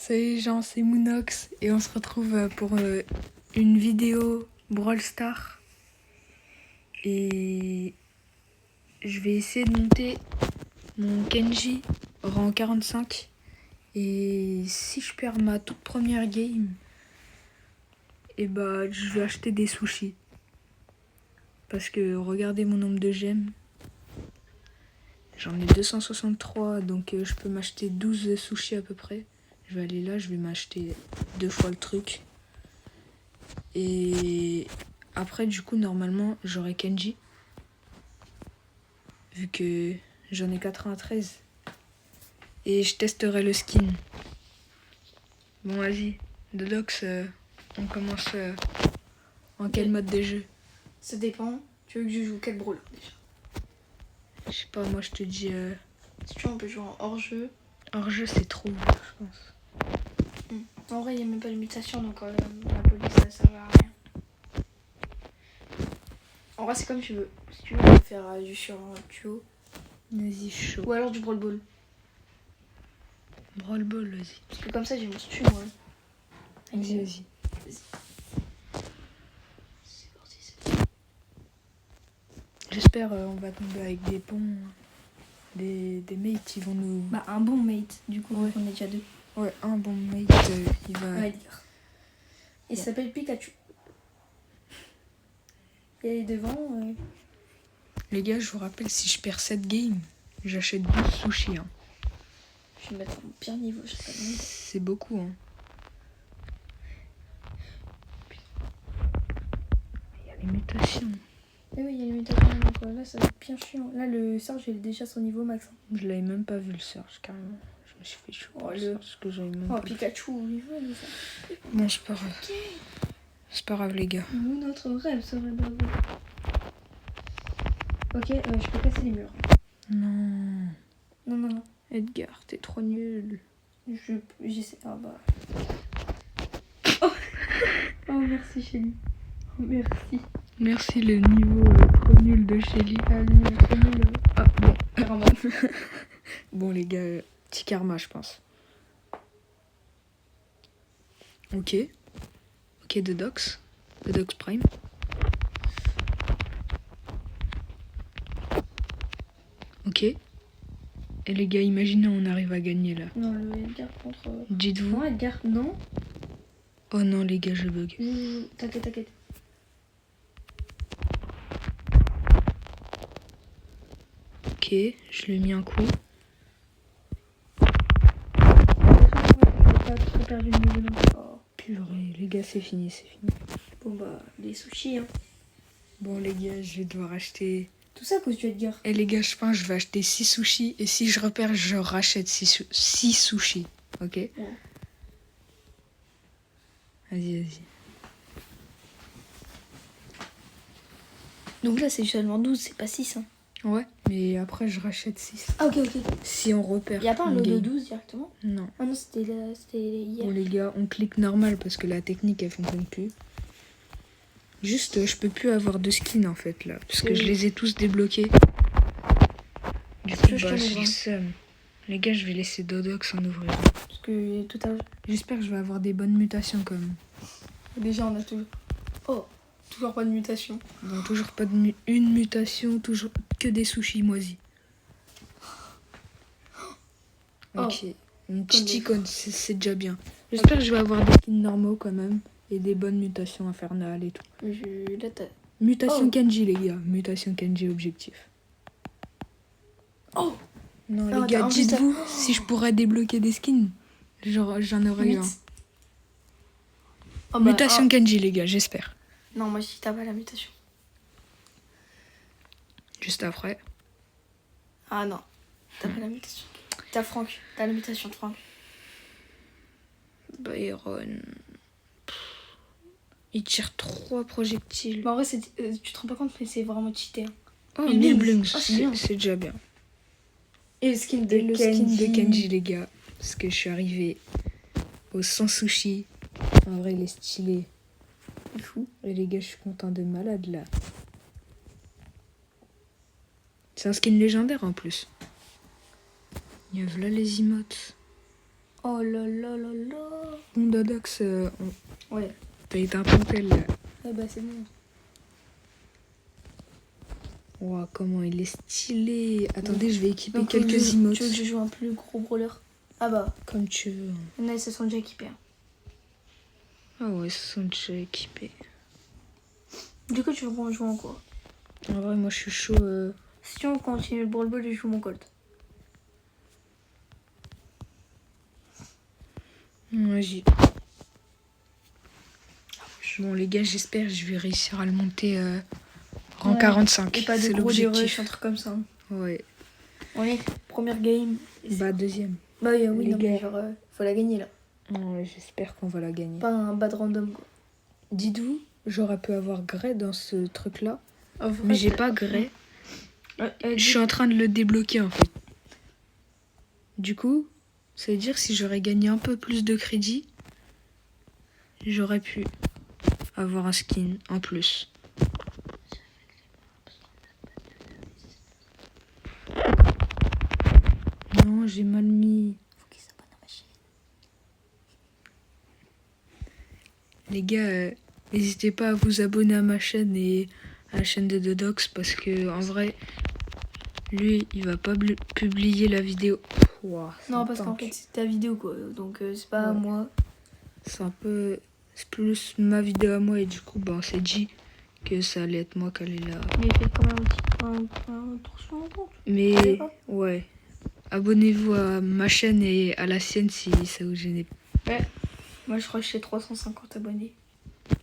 Salut Jean, c'est Moonox et on se retrouve pour une vidéo Brawl Stars. Et je vais essayer de monter mon Kenji rang 45. Et si je perds ma toute première game, et bah je vais acheter des sushis. Parce que regardez mon nombre de gemmes. J'en ai 263, donc je peux m'acheter 12 sushis à peu près. Je vais aller là, je vais m'acheter 2 fois le truc. Et après, du coup, normalement, j'aurai Kenji. Vu que j'en ai 93. Et je testerai le skin. Bon, vas-y. Dodox, on commence en quel mode de jeu? Ça dépend. Tu veux que je joue quel brawler déjà? Je sais pas, moi je te dis... Si tu veux, on peut jouer en hors-jeu. Hors-jeu, c'est trop, je pense. En vrai, il n'y a même pas de mutation, donc la police, ça sert à rien. En vrai, c'est comme tu veux. Si tu veux, on peut faire du sur un duo. Vas-y, chaud. Ou alors du Brawl Ball. Brawl Ball, vas-y. Parce que comme ça, j'ai mon stu, moi. Vas-y. C'est parti, c'est parti. J'espère on va tomber avec des bons... Des mates qui vont nous... Bah, un bon mate, du coup, Ouais. on est déjà deux. Ouais, un bon mate, il va... Ouais, Edgar. Il s'appelle Pikachu. Et devant... Les gars, je vous rappelle, si je perds cette game, j'achète 12 sushis. Hein. Je vais me mettre en pire niveau, je sais pas le nombre. C'est beaucoup. Hein. Il y a les mutations. Eh oui, il y a les mutations, donc là, ça va être bien chiant. Là, le Serge, il est déjà son niveau max. Je l'avais même pas vu le Surge, carrément. Je me suis fait chaud. Oh, Parce que j'avais même Oh, pas Pikachu, il veut, lui, ça. Non, c'est pas grave. Ok. C'est pas grave, les gars. Nous, notre rêve serait d'avoir. Ok, je peux casser les murs. Non. Non. Edgar, t'es trop nul. J'essaie. Ah bah. Oh, merci, Chélie. Oh, merci. Merci, le niveau trop nul de Shelly. Ah, lui, il est trop nul. Ah, bon. Carrément. Bon, les gars, petit karma, je pense. Ok, Dodox. Dodox Prime. Ok. Et les gars, imaginez on arrive à gagner là. Non, le Edgar contre. Dites-vous. Non, Edgar, non. Oh non, les gars, je bug. T'inquiète. Ok, je lui ai mis un coup. J'ai pas trop perdu le niveau non plus. Oh. Purée, les gars, c'est fini. Bon bah, les sushis, hein. Bon, les gars, je vais devoir acheter... Tout ça à cause du Edgar. Et les gars, je pense que je vais acheter 6 sushis. Et si je repère, je rachète 6 sushis. Ok? Ouais. Vas-y. Donc là, c'est seulement 12, c'est pas 6. Hein. Ouais, mais après, je rachète 6. Ah, ok. Si on repère. Y'a pas un une lot de game. 12 directement? Non. Ah non, c'était hier. Bon, les gars, on clique normal parce que la technique, elle fonctionne plus. Juste, je peux plus avoir de skins en fait là. Parce que je les ai tous débloqués. Du coup, je bah, t'en j'ai ouvre le un. seum. Les gars, je vais laisser Dodox en ouvrir. Parce que tout à l'heure. J'espère que je vais avoir des bonnes mutations quand même. Déjà, on a toujours. Oh, toujours pas de mutation. Bon, toujours pas de une mutation, toujours que des sushis moisis. Ok. Une petite icône, c'est déjà bien. J'espère que je vais avoir des skins normaux quand même. Et des bonnes mutations infernales et tout. Là, t'as. Mutation Kenji, les gars. Mutation Kenji objectif. Oh! Non, Ah, les gars, t'as un dites-vous si je pourrais débloquer des skins. Genre, j'en aurais eu un. Oh, Mutation Kenji, les gars, j'espère. Non, moi, si t'as pas la mutation. Juste après. Ah non, t'as pas la mutation. T'as Franck, t'as la mutation de Franck. Byron. Il tire 3 projectiles. Mais en vrai, tu te rends pas compte, mais c'est vraiment cheaté. Hein. Oh, Et 1000 Blings. blings, Oh, c'est bien. c'est déjà bien. Et le skin Et le skin de Kenji, les gars. Parce que je suis arrivée au 100 sushis. En vrai, il est stylé. C'est fou. Et les gars, je suis content de malade là. C'est un skin légendaire en plus. Il y a là les emotes. Oh là là là là. Bon, Dodox, Ouais. t'as été un pantel là. Ah bah c'est bon. Ouah, comment il est stylé. Attendez, je vais équiper Donc, quelques tu veux emotes. que je joue un plus gros brawler? Ah bah, Comme tu veux. il y en a, ils se sont déjà équipés. Hein. Ah ouais, ils sont déjà équipés. Du coup, tu veux jouer en quoi? En vrai, moi, je suis chaud. Si on continue le Brawl Ball, je joue mon Colt. Vas-y. Bon, les gars, j'espère que je vais réussir à le monter rang Ouais. 45. Et pas de C'est gros des rush, l'objectif. un truc comme ça. Ouais. On est première game. Bah, deuxième. Bah oui, Les non, mais gars. genre, faut la gagner là. Ouais, j'espère qu'on va la gagner. Pas un bad random quoi. Dites-vous, j'aurais pu avoir Grey dans ce truc-là. En vrai, Mais j'ai pas Grey. Ouais, Je suis en train de le débloquer en fait. Du coup, ça veut dire si j'aurais gagné un peu plus de crédit, j'aurais pu avoir un skin en plus. Non, j'ai mal mis. Faut qu'ils s'abonnent à ma chaîne. Les gars, n'hésitez pas à vous abonner à ma chaîne et à la chaîne de Dodox parce que en vrai, lui, il va pas publier la vidéo. Ouah, Non, parce qu'en fait, c'est ta vidéo quoi. Donc, c'est pas Ouais. moi. C'est plus ma vidéo à moi et du coup, bah, on s'est dit que ça allait être moi qui allait la. Mais il fait quand même un tour sur mon compte. Mais ouais, abonnez-vous à ma chaîne et à la sienne si ça vous gêne. Ouais. Moi, je crois que j'ai 350 abonnés.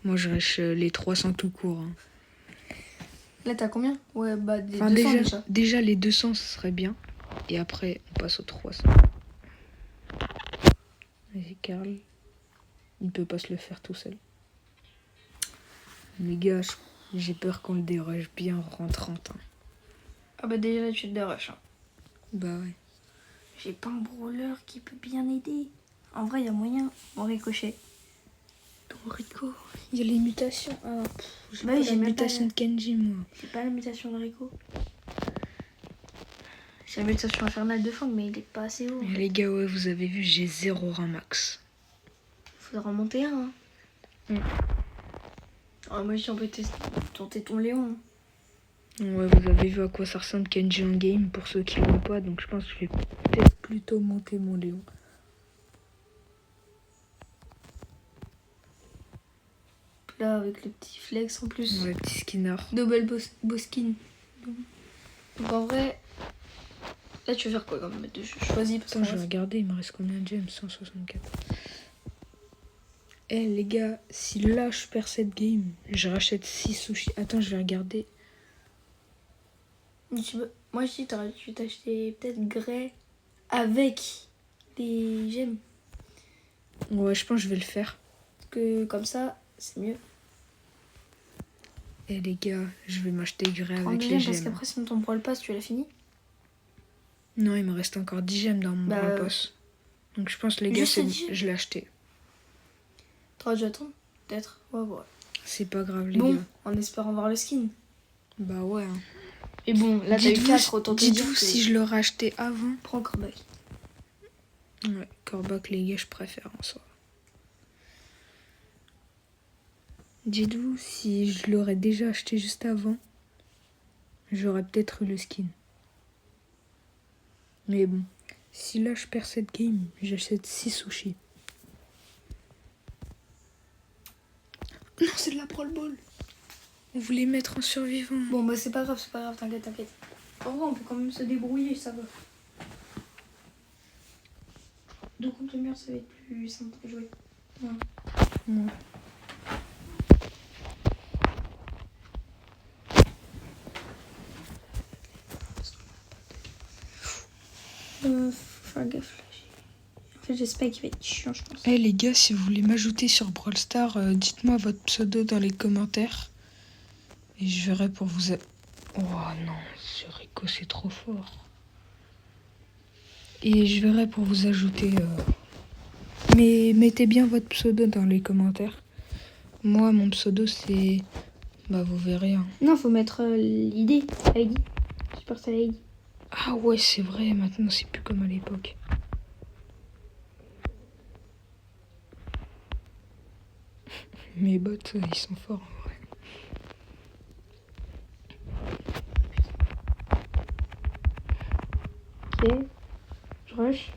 Moi, je reste les 300 tout court. Hein. Là, t'as combien? Ouais, bah, des Enfin, 200 déjà, les 200, ce serait bien. Et après, on passe aux 300. Vas-y, Karl. Il peut pas se le faire tout seul. Les gars, j'ai peur qu'on le déroge bien en 30. Hein. Ah bah, déjà, là, tu te déroches. Hein. Bah ouais. J'ai pas un brawler qui peut bien aider. En vrai, il y a moyen. En ricochet. Ton Rico, il y a les mutations. Ah, j'ai Bah pas oui, la j'ai même mutation pas- de Kenji, moi. J'ai pas la mutation de Rico. J'ai la mutation infernale de Fang, mais il est pas assez haut. Et les gars, ouais, vous avez vu, j'ai 0 rang max. Faudra en monter un. Hein. Ah, moi, si on peut tenter ton Léon. Ouais, vous avez vu à quoi ça ressemble Kenji en game pour ceux qui l'ont pas, donc je pense que je vais peut-être plutôt monter mon Léon. Là, avec le petit flex en plus. Ouais, petit skinner. Double boss skin. Donc en vrai, là tu veux faire quoi comme mode de jeu? Choisis parce Attends, qu'on je vais regarder, il me reste combien de gemmes? 164. Eh les gars, si là je perds cette game, je rachète 6 sushis. Attends, je vais regarder. Moi je dis t'aurais dû t'acheter peut-être Grey avec les gemmes. Ouais, je pense que je vais le faire. Parce que comme ça, c'est mieux. Eh les gars, je vais m'acheter Grey En avec les deuxième parce gemmes. qu'après sinon ton Brawl Pass tu l'as fini. Non, il me reste encore 10 gemmes dans mon Bah, Brawl Pass. Donc je pense les gars, juste 10 gemmes. je l'ai acheté. T'aurais dû attendre peut-être. Ouais, bon. C'est pas grave les Bon, gars. en espérant voir le skin. Bah ouais. Hein. Et bon, là t'as eu 4, autant te dire Dites-vous que si je l'aurais acheté avant. prends Corbac. Ouais, Corbac les gars, je préfère en soi. Dites-vous si je l'aurais déjà acheté juste avant, j'aurais peut-être eu le skin. Mais bon, si là je perds cette game, j'achète 6 sushis. Non, c'est de la Brawl Ball. On voulait mettre en survivant. Bon bah c'est pas grave, t'inquiète. En vrai on peut quand même se débrouiller, ça va. 2 contre mur ça va être plus simple à jouer. Ouais. Ouais. Faut faire gaffe là. En fait j'espère qu'il va être chiant je pense. Eh les gars, si vous voulez m'ajouter sur Brawl Stars, dites-moi votre pseudo dans les commentaires. Et je verrai pour vous... Oh non, ce Rico c'est trop fort. Et je verrai pour vous ajouter... Mais mettez bien votre pseudo dans les commentaires. Moi, mon pseudo c'est... Bah vous verrez. Hein. Non faut mettre l'idée, ID. Supercell ID. Ah ouais, c'est vrai, maintenant c'est plus comme à l'époque. Mes bots, ils sont forts en vrai. Ok. Je rush.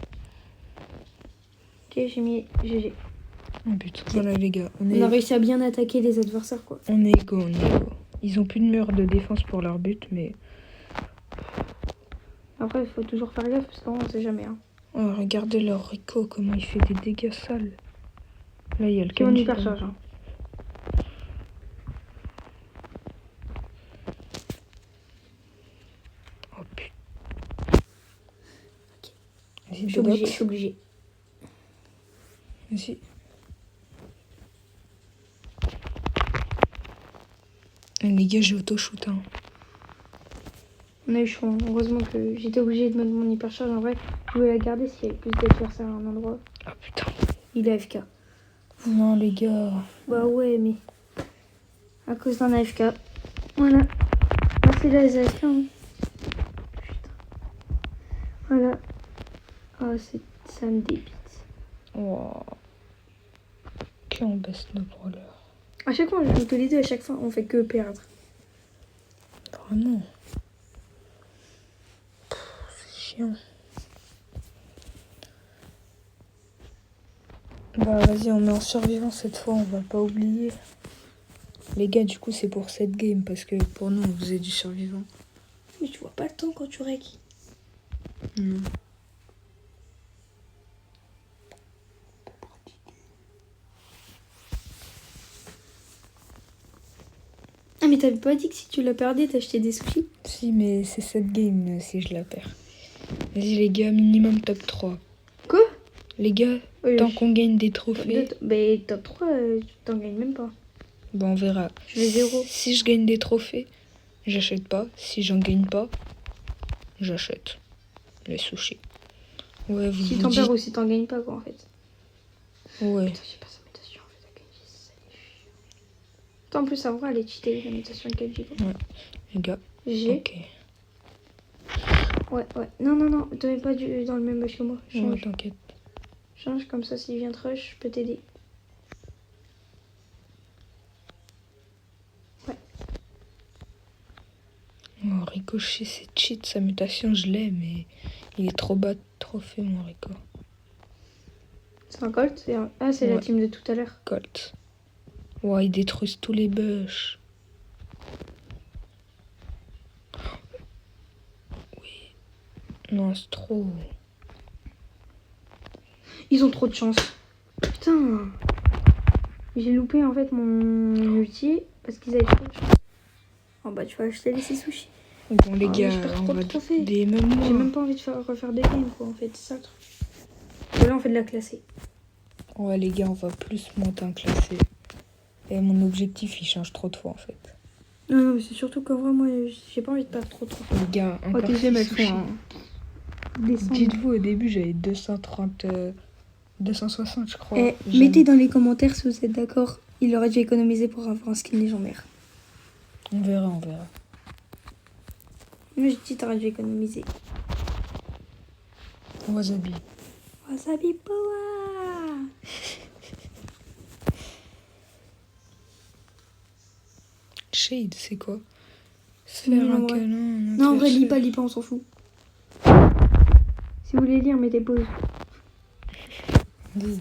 Ok, j'ai mis GG. Oh putain, voilà les gars, On a réussi à bien attaquer les adversaires, quoi. on est égaux, on est égaux. Ils ont plus de mur de défense pour leur but, mais... Après, il faut toujours faire gaffe, parce qu'on sait jamais. Hein. Oh, regardez leur Rico, comment il fait des dégâts sales. Là, il y a le Qui en Kenji. hypercharge. Hein. Oh putain. Ok. Vas-y, Je suis obligée, je suis obligée. Vas-y. Les gars, j'ai auto-shoot. Hein. On a eu chaud. Hein. Heureusement que j'étais obligée de mettre mon hypercharge. En vrai, je voulais la garder s'il y avait plus d'adversaires à un endroit. Ah putain. Il est AFK. Non, les gars. Bah ouais, mais... À cause d'un AFK. Voilà. Ah, c'est là les AFK. Hein. Putain. Voilà. Ah, ça me débite. Oh. Ok, on baisse nos brawlers. À chaque fois, on joue tous les deux. À chaque fois, on fait que perdre. Vraiment. C'est chiant. Bah vas-y, on met en survivant cette fois, on va pas oublier. Les gars, du coup, c'est pour cette game, parce que pour nous, on faisait du survivant. Mais tu vois pas le temps quand tu règles. Non. Ah, mais t'avais pas dit que si tu la perdais, t'achetais des sushis? Si, mais c'est cette game si je la perds. Vas-y, les gars, minimum top 3. Quoi? Les gars, tant qu'on gagne des trophées... Mais top 3, tu t'en gagnes même pas. Bah, on verra. Je vais 0. Si je gagne des trophées, j'achète pas. Si j'en gagne pas, j'achète les sushis. Ouais, vous Si vous t'en dites... perds ou si t'en gagnes pas, quoi, en fait. Ouais. Putain, j'ai pas sa mutation, en fait, à Kenji, ça est chiant. Attends, en plus, ça va, elle est cheatée, la mutation de Kenji, quoi. Ouais. Les gars, J'ai. ok. Ouais. Non, te mets pas dans le même bush que moi. Ouais, Change. t'inquiète. Change, comme ça, s'il vient te rush, je peux t'aider. Ouais. Oh, Ricochet, c'est cheat. Sa mutation, je l'ai, mais il est trop bas de trophée, mon Rico. C'est un Colt? Ah, c'est la Ouais. team de tout à l'heure. Colt. Ouais, ils détruisent tous les bush. Oui. Non, c'est trop. Ils ont trop de chance. Putain. J'ai loupé, en fait, mon ulti parce qu'ils avaient trop de chance. Oh, bah, tu vas acheter les 6 sushis. Bon, les Ah, mais gars, je perds on trop va... de trophées. Même moi. J'ai même pas envie de refaire des games, quoi, en fait. C'est ça le truc. Et là, on fait de la classée. Ouais, les gars, on va plus monter un classé. Et mon objectif, il change trop de fois, en fait. Non, mais c'est surtout qu'en vrai, moi, j'ai pas envie de perdre trop de trophées. Les gars, Oh, encore deuxième, 6 elles sushis. font descendre. Dites-vous, au début, j'avais 230... 260, je crois. Eh, mettez dans les commentaires si vous êtes d'accord. Il aurait dû économiser pour avoir un skin légendaire. On verra, on verra. Moi, j'ai dit t'aurais dû économiser. Wasabi. Wasabi Power. Shade, c'est quoi? Se faire un câlin. Non, en vrai, lis pas, on s'en fout. Si vous voulez lire, mettez pause. Dis.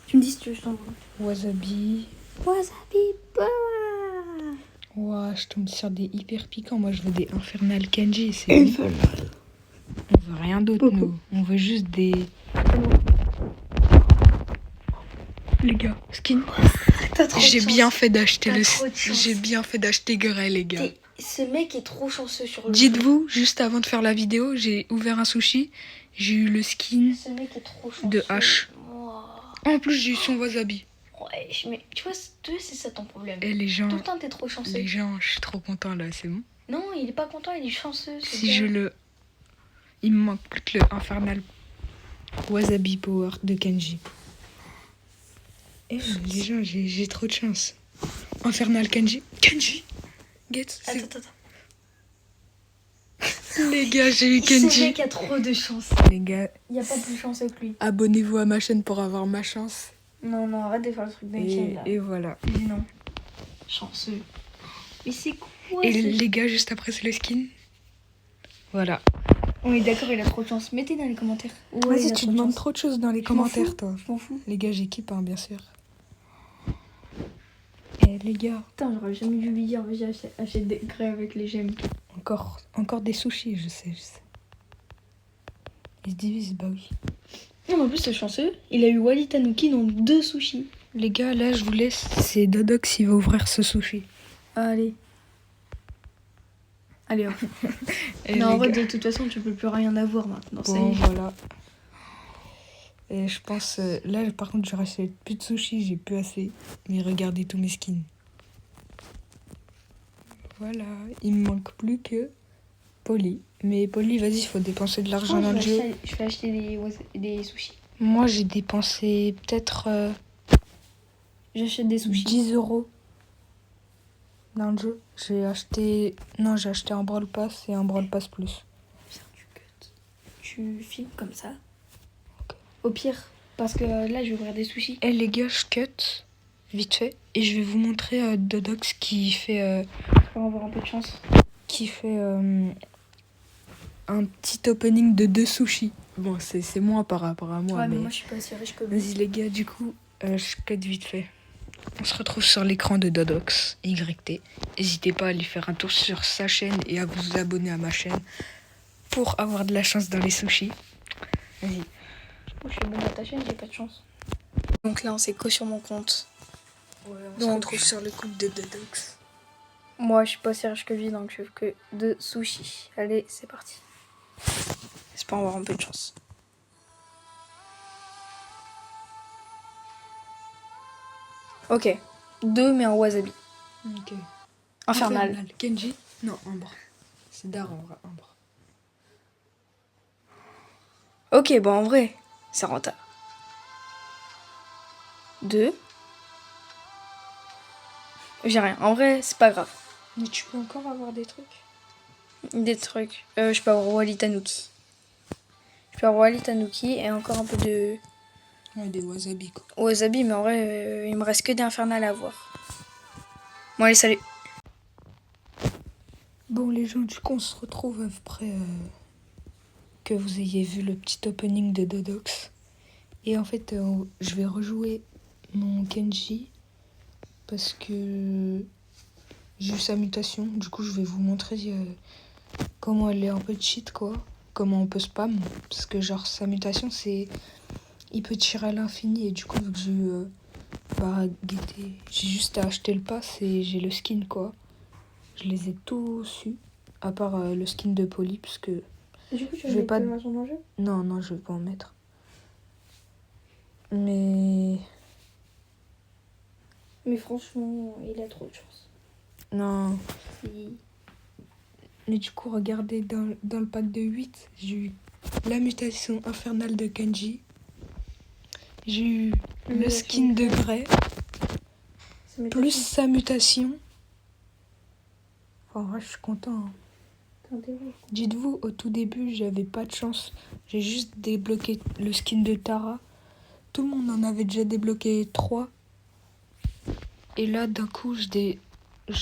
Tu me dis si tu veux, je t'envoie. Wasabi. Wasabi Power. Ouah, je tombe sur des hyper piquants. Moi, je veux des Infernal Kenji. C'est bon. On veut rien d'autre, nous. On veut juste des... Les gars, skin. J'ai bien fait d'acheter J'ai bien fait d'acheter Grey, les gars. Ce mec est trop chanceux sur le Dites-vous, juste avant de faire la vidéo, j'ai ouvert un sushi. J'ai eu le skin Ce mec est trop chanceux. de H. Wow. En plus, j'ai eu son wasabi. Ouais, mais tu vois, c'est ça ton problème. Et les gens... Tout le temps, t'es trop chanceux. Les gens, je suis trop content, là, c'est bon. Non, il est pas content, il est chanceux. Si je le... Il me manque plus que le Infernal Wasabi Power de Kenji. Eh, les gens, j'ai trop de chance. Infernal Kenji. Kenji Get, Attends. Les gars, j'ai eu Kenji. Ce mec a trop de chance. Les gars, Il n'y a pas plus chanceux que lui. abonnez-vous à ma chaîne pour avoir ma chance. Non, arrête de faire le truc d'Einstein, là. Et voilà. Mais non. Chanceux. Mais c'est quoi Et ce... les gars, juste après, c'est le skin. Voilà. On est d'accord, il a trop de chance. Mettez dans les commentaires. Ouais, il Vas-y, a tu trop de demandes chance. trop de choses dans les Je m'en commentaires, fous. toi. Je m'en fous. Les gars, j'équipe, hein, bien sûr. Et les gars, Putain, j'aurais jamais dû lui dire, vas-y, achète des grès avec les gemmes. encore des sushis, je sais. Ils se divisent, bah oui. Non, mais en plus, c'est chanceux. Il a eu Wally Tanuki dans 2 sushis. Les gars, là, je vous laisse. C'est Dodox qui va ouvrir ce sushi. Allez. Allez, hop. Et Non, en les vrai, gars, de toute façon, tu peux plus rien avoir maintenant. Ça bon, y est. voilà. Et je pense... là, par contre, je rachète plus de sushis, j'ai plus assez. Mais regardez tous mes skins. Voilà. Il me manque plus que Polly. Mais Polly, vas-y, il faut dépenser de l'argent dans le jeu. Je vais acheter des sushis. Moi, j'ai dépensé peut-être J'achète des sushis. 10 € dans le jeu. J'ai acheté un Brawl Pass et un Brawl Pass Plus. Putain, tu filmes comme ça. Au pire, parce que là, je vais ouvrir des sushis. Eh les gars, je cut vite fait et je vais vous montrer Dodox qui fait Pour avoir un peu de chance. Un petit opening de 2 sushis. Bon, c'est moins par rapport à moi, Ouais, mais mais moi, je suis pas si riche que lui. vas-y les gars, du coup, je cut vite fait. On se retrouve sur l'écran de Dodox YT. N'hésitez pas à aller faire un tour sur sa chaîne et à vous abonner à ma chaîne pour avoir de la chance dans les sushis. Vas-y. Moi, je suis bonne à ta chaîne, j'ai pas de chance. Donc là, on s'est co sur mon compte. Ouais, on Donc- se retrouve sur le compte de Dodox. Moi, je suis pas si riche que lui, donc je veux que 2 sushis. Allez, c'est parti. J'espère avoir un peu de chance. Ok. 2, mais en wasabi. Ok. Infernal. Kenji? Non, Ambre. C'est Dara, en vrai, Ambre. Ok, bon, en vrai, c'est rentable. 2. J'ai rien. En vrai, c'est pas grave. Mais tu peux encore avoir des trucs? Des trucs. Je peux avoir Wally Tanuki. Je peux avoir Wally Tanuki et encore un peu de Ouais, des wasabi, quoi. wasabi, mais en vrai, il me reste que des infernales à avoir. Bon, allez, salut. Bon, les gens, du coup, on se retrouve après que vous ayez vu le petit opening de Dodox. Et en fait, je vais rejouer mon Kenji parce que j'ai eu sa mutation. Du coup, je vais vous montrer comment elle est un peu cheat, quoi. Comment on peut spam. Parce que, genre, sa mutation, c'est... Il peut tirer à l'infini. Et du coup, vu que j'ai eu... j'ai juste à acheter le pass et j'ai le skin, quoi. Je les ai tous eus. À part le skin de Polly, parce que... Du coup, tu Je vais pas- dans son jeu? Non, je vais pas en mettre. Mais... Mais franchement, il a trop de chance. Non. Il- Mais du coup, regardez, dans le pack de 8, j'ai eu la mutation infernale de Kenji. J'ai eu le skin de Grey, Ça m'est plus pas sa mutation. En vrai, je suis content, hein. fait. T'es vrai. Dites-vous, au tout début, j'avais pas de chance. J'ai juste débloqué le skin de Tara. Tout le monde en avait déjà débloqué 3. Et là, d'un coup, je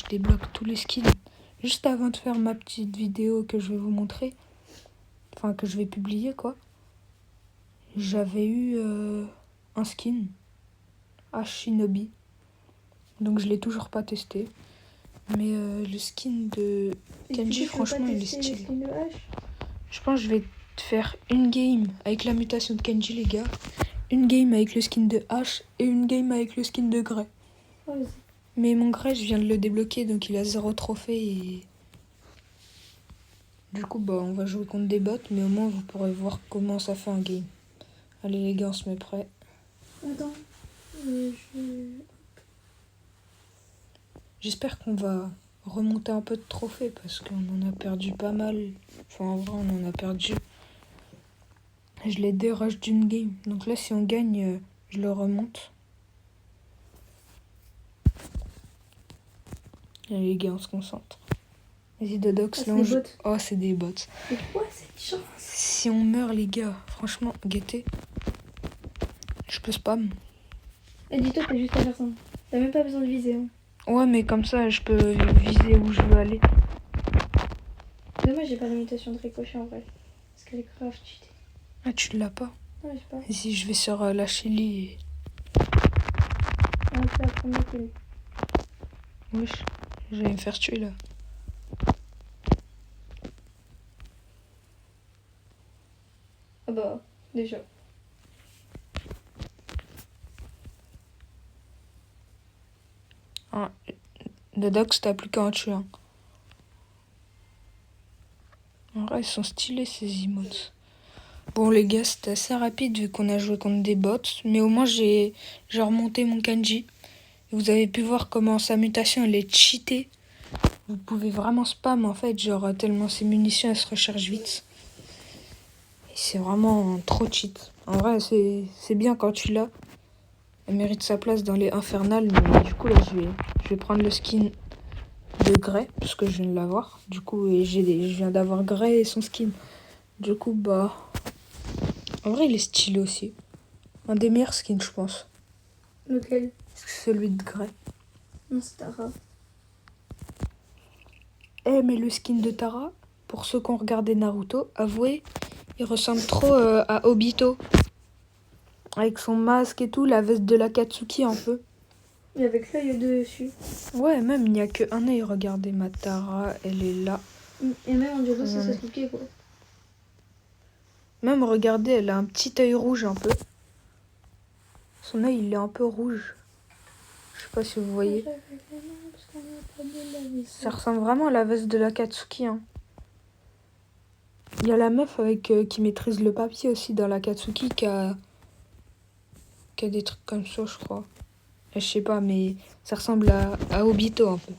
débloque tous les skins. Juste avant de faire ma petite vidéo que je vais vous montrer. Enfin, que je vais publier, quoi. J'avais eu un skin. Ash Shinobi. Donc, je l'ai toujours pas testé. Mais le skin de Kenji, franchement, il est stylé. Je pense que je vais faire une game avec la mutation de Kenji, les gars. Une game avec le skin de Ash et une game avec le skin de Grey. Vas-y. Mais mon Grey, je viens de le débloquer, donc il a 0 trophée et... Du coup, on va jouer contre des bots, mais au moins vous pourrez voir comment ça fait un game. Allez les gars, on se met prêt. Attends. J'espère qu'on va remonter un peu de trophées, parce qu'on en a perdu pas mal. Enfin, en vrai, on en a perdu. Je l'ai dérush d'une game. Donc là, si on gagne, je le remonte. Allez les gars, on se concentre. Vas-y Dodox, c'est là on des joue. bots. Oh, c'est des bots. Mais quoi cette chance? Si on meurt les gars, franchement, guettez. Je peux spam. Et dis-toi, t'as juste à faire ça. T'as même pas besoin de viser. Hein. Ouais, mais comme ça, je peux viser où je veux aller. Dommage, j'ai pas la mutation de ricochet en vrai. Parce qu'elle est grave cheatée. Ah, tu l'as pas? Non, j'ai pas. Si je vais sur la Shelly et... Ah, c'est la première kill. Wesh, je vais me faire tuer là. Ah bah, déjà. Ah, le Dox, t'as plus qu'à en tuer un. En vrai, ils sont stylés ces emotes. Bon, les gars, c'était assez rapide vu qu'on a joué contre des bots. Mais au moins, j'ai remonté mon kanji. Et vous avez pu voir comment sa mutation, elle est cheatée. Vous pouvez vraiment spam en fait, genre tellement ses munitions, elles se rechargent vite. Et c'est vraiment trop cheat. En vrai, c'est bien quand tu l'as. Elle mérite sa place dans les infernales. Mais du coup, là, je vais prendre le skin de Grey, parce que je viens de l'avoir. Du coup, et je viens d'avoir Grey et son skin. Du coup, bah... En vrai, il est stylé aussi. Un des meilleurs skins, je pense. Lequel? Celui de Grey. Non, c'est Tara. Eh, mais le skin de Tara, pour ceux qui ont regardé Naruto, avouez, il ressemble trop à Obito. Avec son masque et tout, la veste de l'Akatsuki un peu. Et avec l'œil dessus. Ouais, même il n'y a qu'un œil. Regardez, ma Tara, elle est là. Et même en dialogue, ça se quoi. Même regardez, elle a un petit œil rouge un peu. Son œil, il est un peu rouge. Je sais pas si vous voyez. Ça ressemble vraiment à la veste de l'Akatsuki. Hein. Il y a la meuf avec qui maîtrise le papier aussi dans l'Akatsuki qui a des trucs comme ça, je crois. Je sais pas, mais ça ressemble à Obito un peu.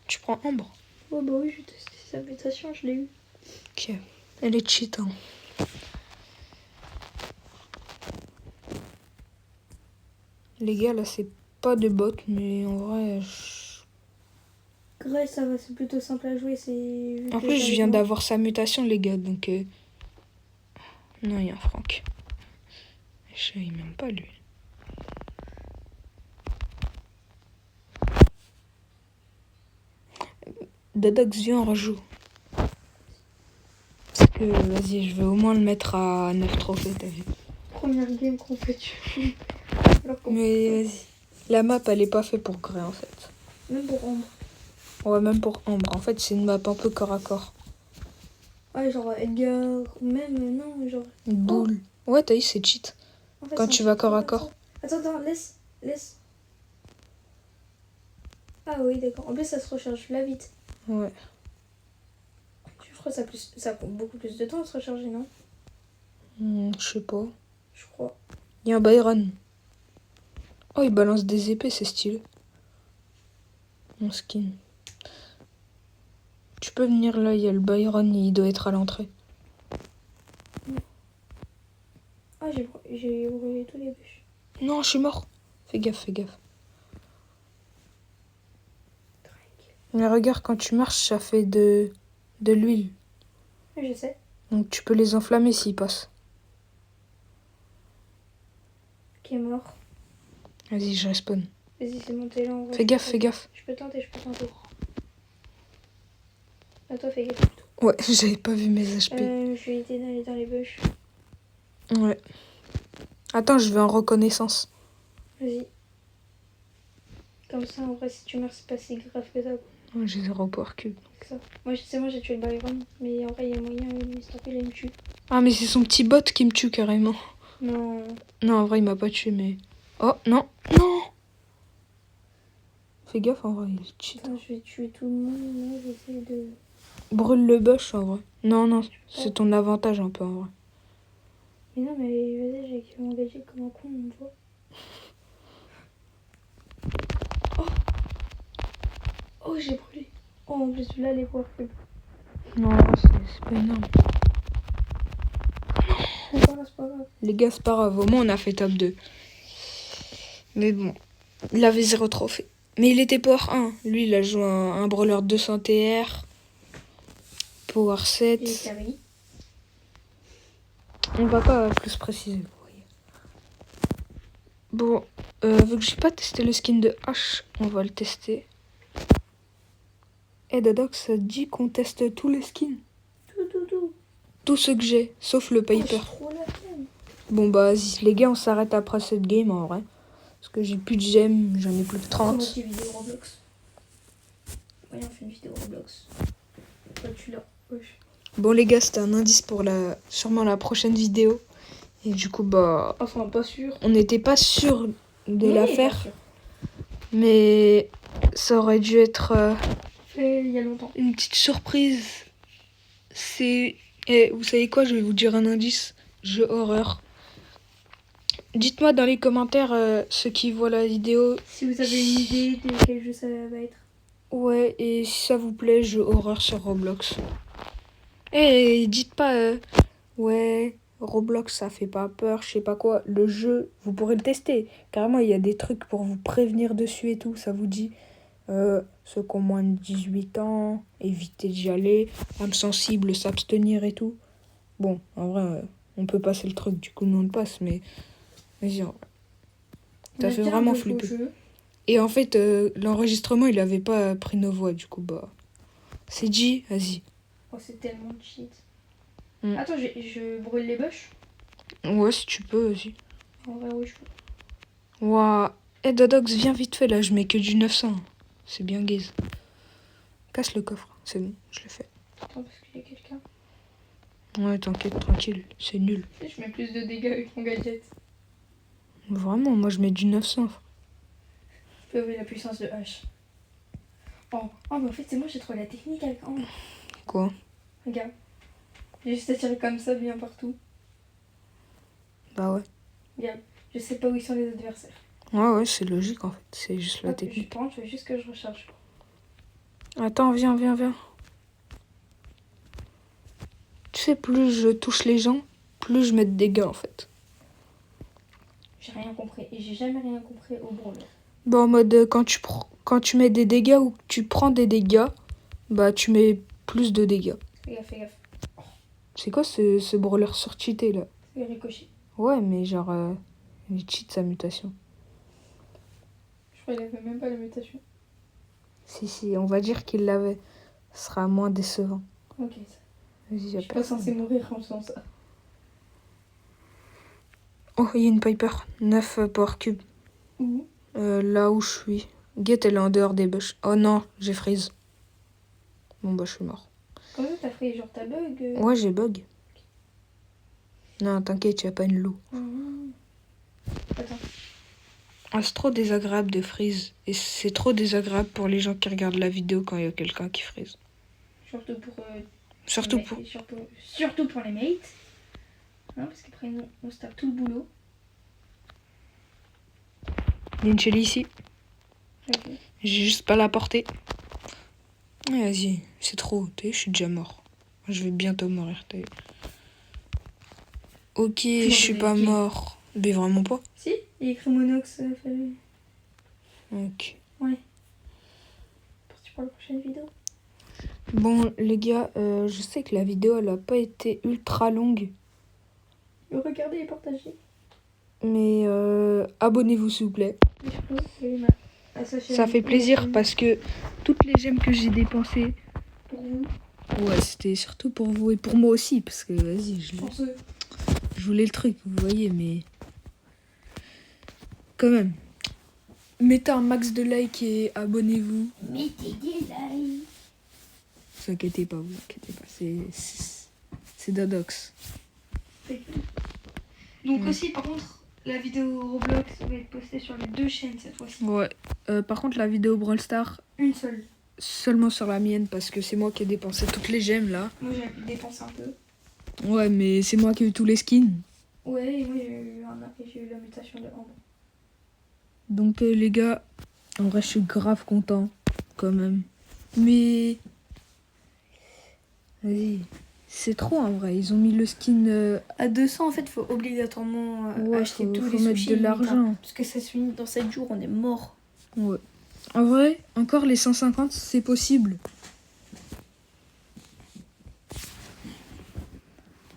Tu prends Ambre? Oh bah oui, je vais tester sa mutation, je l'ai eu. Ok. Elle est cheat. Hein. Les gars, là, c'est pas de bot, mais en vrai... Grey, ça va, c'est plutôt simple à jouer. En plus, je viens d'avoir sa mutation, les gars, donc... Non, il y a un Franck. Je sais même pas, lui. Dadox, viens, on rejoue. Parce que, vas-y, je vais au moins le mettre à 9 trophées, t'as vu. Première game qu'on fait tuer. Mais vas-y. La map, elle est pas faite pour Grey, en fait. Même pour Ambre. Ouais, même pour Ambre. En fait, c'est une map un peu corps à corps. Ouais, genre Edgar, même, non, genre... Une boule. Oh. Ouais, t'as vu, c'est cheat. En fait, quand tu vas corps à corps. Attends, laisse. Ah oui, d'accord. En plus, ça se recharge là vite. Ouais. Je crois que ça prend beaucoup plus de temps à se recharger, non? Je sais pas. Je crois. Il y a un Byron. Oh, il balance des épées, c'est stylé. Mon skin. Tu peux venir là, il y a le Byron, il doit être à l'entrée. Ah, j'ai brûlé tous les bûches. Non, je suis mort. Fais gaffe. Mais regarde, quand tu marches, ça fait de l'huile. Oui, je sais. Donc tu peux les enflammer s'ils passent. Qui est mort. Vas-y, je respawn. Vas-y, c'est monté là en vrai. Fais gaffe. Je peux tenter. À toi, fais gaffe plutôt. Ouais, j'avais pas vu mes HP. Je vais éviter d'aller dans les bûches. Ouais. Attends, je vais en reconnaissance. Vas-y. Comme ça, en vrai, si tu meurs, c'est pas si grave que ça. Ouais, j'ai 0 power cube. Ça. Moi, j'ai tué le Byron, mais en vrai, il y a moyen, il me tue. Ah, mais c'est son petit bot qui me tue carrément. Non. Non, en vrai, il m'a pas tué, mais... Oh, non. Fais gaffe, en vrai, il est cheat. Attends, je vais tuer tout le monde, là, j'essaie de... Brûle le bush, en vrai. Non, c'est ton avantage un peu, en vrai. Mais non, mais vas-y, j'ai activé mon gadget comme un con, on me voit. Oh, j'ai brûlé. Oh, en plus, là, les power cubes. Non, c'est pas énorme. C'est pas grave. Les gars, c'est pas grave. Au moins, on a fait top 2. Mais bon, il avait 0 trophée. Mais il était Power 1. Lui, il a joué un brawler 200 TR. Power 7. Et Camille. On va pas plus préciser, vous voyez. Bon, vu que j'ai pas testé le skin de H, on va le tester. Eh Dadox, ça te dit qu'on teste tous les skins? Tout. Tous ceux que j'ai, sauf le Oh, j'ai Piper. trop la flemme. Bon bah vas-y, les gars, on s'arrête après cette game en vrai. Parce que j'ai plus de gemmes, j'en ai plus que 30. Comment vidéo Roblox? Ouais, on fait une vidéo Roblox. Toi, tu l'as. Wesh. Bon les gars, c'était un indice pour sûrement la prochaine vidéo. Et du coup, bah, Enfin, pas sûr. on n'était pas sûr de la Oui, faire. bien sûr. Mais ça aurait dû être Fait il y a longtemps. une petite surprise. C'est... Et vous savez quoi, je vais vous dire un indice. Jeu horreur. Dites-moi dans les commentaires, ceux qui voient la vidéo. Si vous avez une idée de quel jeu ça va être. Ouais, et si ça vous plaît, jeu horreur sur Roblox. Et dites pas, ouais, Roblox ça fait pas peur, je sais pas quoi. Le jeu, vous pourrez le tester. Carrément, il y a des trucs pour vous prévenir dessus et tout. Ça vous dit, ceux qui ont moins de 18 ans, éviter d'y aller, âme sensible, s'abstenir et tout. Bon, en vrai, on peut passer le truc, du coup, nous on le passe, mais vas-y, en vrai. Ça fait vraiment flipper. Et en fait, l'enregistrement, il avait pas pris nos voix, du coup, bah. C'est dit, vas-y. Oh, c'est tellement de shit. Mm. Attends, je brûle les bûches. Ouais, si tu peux, vas-y. En vrai, oui, je peux. Ouah. Eh, Dadox, viens vite fait, là, je mets que du 900. C'est bien gaze. Casse le coffre, c'est bon, je l'ai fait. Attends, parce qu'il y a quelqu'un. Ouais, t'inquiète, tranquille, c'est nul. Je mets plus de dégâts avec mon gadget. Vraiment, moi, je mets du 900. Je peux ouvrir la puissance de H. Oh, mais en fait, c'est moi, j'ai trouvé la technique avec. Oh, Quoi? regarde. J'ai juste à tirer comme ça, bien partout. Bah ouais. Regarde, je sais pas où ils sont les adversaires. Ouais, c'est logique, en fait. C'est juste la Hop, technique. Je veux juste que je recharge. Attends, viens. Tu sais, plus je touche les gens, plus je mets de dégâts, en fait. J'ai rien compris. Et j'ai jamais rien compris au branleur. Bah, en mode, quand tu mets des dégâts ou que tu prends des dégâts, bah, tu mets plus de dégâts. Fais gaffe. C'est quoi ce brawler surcheaté, là? C'est ricochet. Ouais, mais genre, il cheat sa mutation. Je crois qu'il avait même pas la mutation. Si, on va dire qu'il l'avait. Ce sera moins décevant. Ok, Vas-y, je y a suis pas personne. censée mourir en faisant ça. Oh, il y a une Piper. 9 power cube. Où? Là où je suis. Get, elle est en dehors des bush. Oh non, j'ai freeze. Bon, bah, je suis mort. Comment t'as fait? Genre t'as bug? Ouais, j'ai bug. Non, t'inquiète, y a pas une loup. Attends. Ah, c'est trop désagréable de freeze. Et c'est trop désagréable pour les gens qui regardent la vidéo quand il y a quelqu'un qui freeze. Surtout pour... Surtout pour les mates. Hein, parce qu'après nous, on se tape tout le boulot. Il y a une Shelly ici. Ok. J'ai juste pas la portée. Vas-y, c'est trop. Je suis déjà mort. Je vais bientôt mourir. Ok, je suis pas mort. Mais vraiment pas. Si, il y a écrit Monox. Ok. Ouais. Parti pour la prochaine vidéo. Bon, les gars, je sais que la vidéo, elle a pas été ultra longue. Regardez et partagez. Mais abonnez-vous, s'il vous plaît. Ça fait plaisir parce que toutes les gemmes que j'ai dépensées pour vous. Ouais, c'était surtout pour vous et pour moi aussi. Parce que, vas-y, je voulais le truc, vous voyez, mais... Quand même. Mettez un max de likes et abonnez-vous. Mettez des likes. Vous inquiétez pas, c'est Dadox. Donc aussi, par contre, la vidéo Roblox va être postée sur les 2 chaînes cette fois-ci. Ouais. Par contre, la vidéo Brawl Star... Une seule. Seulement sur la mienne, parce que c'est moi qui ai dépensé toutes les gemmes, là. Moi, j'ai dépensé un peu. Ouais, mais c'est moi qui ai eu tous les skins. Ouais, et moi, j'ai eu la mutation de Ambre. Donc, les gars, en vrai, je suis grave content, quand même. Mais... Vas-y. C'est trop, en vrai. Ils ont mis le skin... À 200, en fait, il faut obligatoirement acheter tous les mettre sushis. de l'argent. Parce que ça se finit dans 7 jours, on est mort. Ouais. En vrai, encore les 150, c'est possible.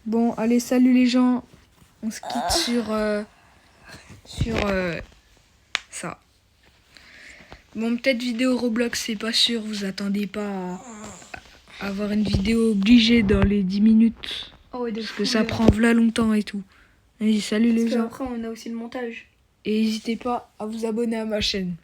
Bon, allez, salut les gens. On se quitte sur ça. Bon, peut-être vidéo Roblox, c'est pas sûr. Vous attendez pas à avoir une vidéo obligée dans les 10 minutes. Oh, ouais, Parce que ça prend v'là longtemps et tout. Allez, salut les gens. Après, on a aussi le montage. Et n'hésitez pas à vous abonner à ma chaîne.